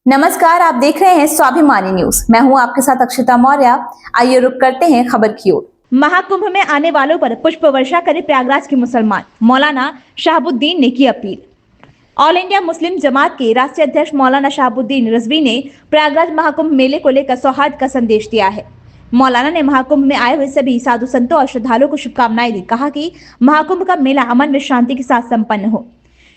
नमस्कार, आप देख रहे हैं स्वाभिमानी न्यूज। मैं हूं आपके साथ अक्षिता मौर्य। आइए रुक करते हैं खबर की ओर। महाकुंभ में आने वालों पर पुष्प वर्षा करे प्रयागराज के मुसलमान, मौलाना शहाबुद्दीन ने की अपील। ऑल इंडिया मुस्लिम जमात के राष्ट्रीय अध्यक्ष मौलाना शहाबुद्दीन रिजवी ने प्रयागराज महाकुंभ मेले को लेकर सौहार्द का संदेश दिया है। मौलाना ने महाकुंभ में आए हुए सभी साधु संतों और श्रद्धालुओं को शुभकामनाएं दी। कहा कि महाकुंभ का मेला अमन व शांति के साथ संपन्न हो।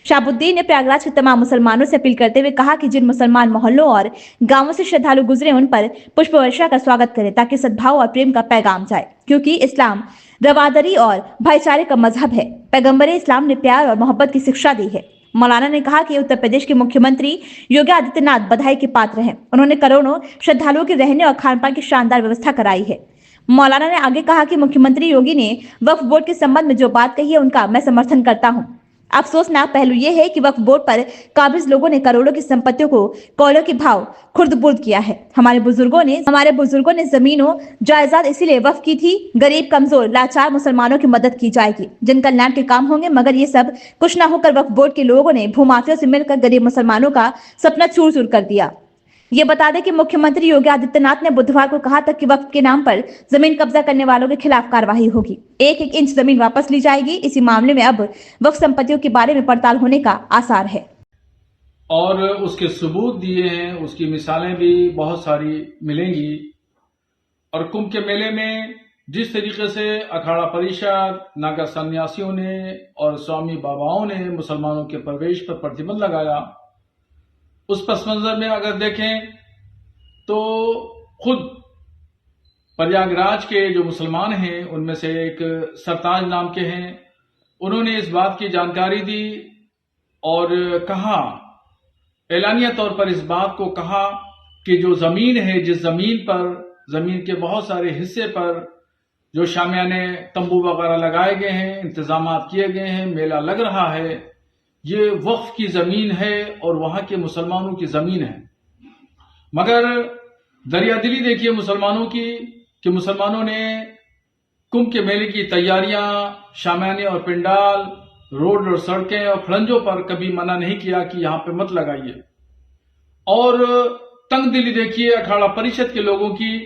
शहाबुद्दीन ने प्रयागराज के तमाम मुसलमानों से अपील करते हुए कहा कि जिन मुसलमान मोहल्लों और गांवों से श्रद्धालु गुजरे उन पर पुष्प वर्षा का स्वागत करें ताकि सद्भाव और प्रेम का पैगाम जाए, क्योंकि इस्लाम रवादरी और भाईचारे का मजहब है। पैगंबर इस्लाम ने प्यार और मोहब्बत की शिक्षा दी है। मौलाना ने कहा कि उत्तर प्रदेश के मुख्यमंत्री योगी आदित्यनाथ बधाई के पात्र हैं। उन्होंने करोड़ों श्रद्धालुओं के रहने और खान पान की शानदार व्यवस्था कराई है। मौलाना ने आगे कहा कि मुख्यमंत्री योगी ने वक्फ बोर्ड के संबंध में जो बात कही है उनका मैं समर्थन करता हूं। अफसोसनाक पहलू यह है कि वक्फ बोर्ड पर काबिज लोगों ने करोड़ों की संपत्तियों को कौलों के भाव खुर्द-बुर्द किया है। हमारे बुजुर्गों ने जमीनों जायदाद इसीलिए वक्फ की थी। गरीब, कमजोर, लाचार मुसलमानों की मदद की जाएगी, जिन कल्याण के काम होंगे। मगर ये सब कुछ न होकर वक्फ बोर्ड के लोगों ने भूमाफियों से मिलकर गरीब मुसलमानों का सपना चूर-चूर कर दिया। ये बता दें कि मुख्यमंत्री योगी आदित्यनाथ ने बुधवार को कहा था कि वक्फ के नाम पर जमीन कब्जा करने वालों के खिलाफ कार्रवाई होगी। एक एक इंच जमीन वापस ली जाएगी। इसी मामले में अब वक्फ संपत्तियों के बारे में पड़ताल होने का आसार है और उसके सबूत दिए हैं। उसकी मिसालें भी बहुत सारी मिलेंगी। और कुंभ के मेले में जिस तरीके से अखाड़ा परिषद, नागा सन्यासियों ने और स्वामी बाबाओं ने मुसलमानों के प्रवेश पर प्रतिबंध लगाया, उस पस मंजर में अगर देखें तो खुद प्रयागराज के जो मुसलमान हैं उनमें से एक सरताज नाम के हैं, उन्होंने इस बात की जानकारी दी और कहा, एलानिया तौर पर इस बात को कहा कि जो जमीन है, जिस जमीन के बहुत सारे हिस्से पर जो शामियाने तंबू वगैरह लगाए गए हैं, इंतजामात किए गए हैं, मेला लग रहा है, ये वक्फ की जमीन है और वहां के मुसलमानों की जमीन है। मगर दरियादिली देखिए मुसलमानों की कि मुसलमानों ने कुंभ के मेले की तैयारियां, शामियाने और पिंडाल, रोड और सड़कें और खड़ंजों पर कभी मना नहीं किया कि यहां पे मत लगाइए। और तंगदिली देखिए अखाड़ा परिषद के लोगों की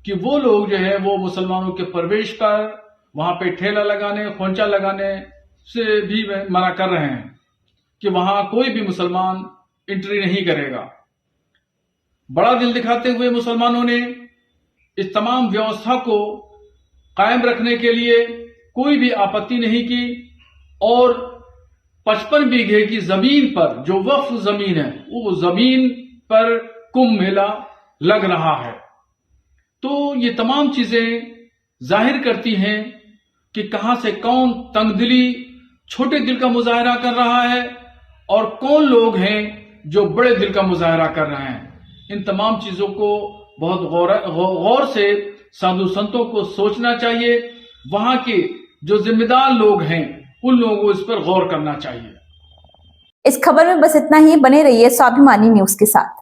कि वो लोग जो है वो मुसलमानों के प्रवेश पर वहां पे ठेला लगाने, खोंचा लगाने से भी मना कर रहे हैं कि वहां कोई भी मुसलमान एंट्री नहीं करेगा। बड़ा दिल दिखाते हुए मुसलमानों ने इस तमाम व्यवस्था को कायम रखने के लिए कोई भी आपत्ति नहीं की और 55 बीघे की जमीन पर जो वक्फ जमीन है, वो जमीन पर कुंभ मेला लग रहा है। तो ये तमाम चीजें जाहिर करती हैं कि कहां से कौन तंगदिली, छोटे दिल का मुजाहरा कर रहा है और कौन लोग हैं जो बड़े दिल का मुजाहरा कर रहे हैं। इन तमाम चीजों को बहुत गौर से साधु संतों को सोचना चाहिए। वहां के जो जिम्मेदार लोग हैं उन लोगों को इस पर गौर करना चाहिए। इस खबर में बस इतना ही। बने रहिए स्वाभिमानी न्यूज के साथ।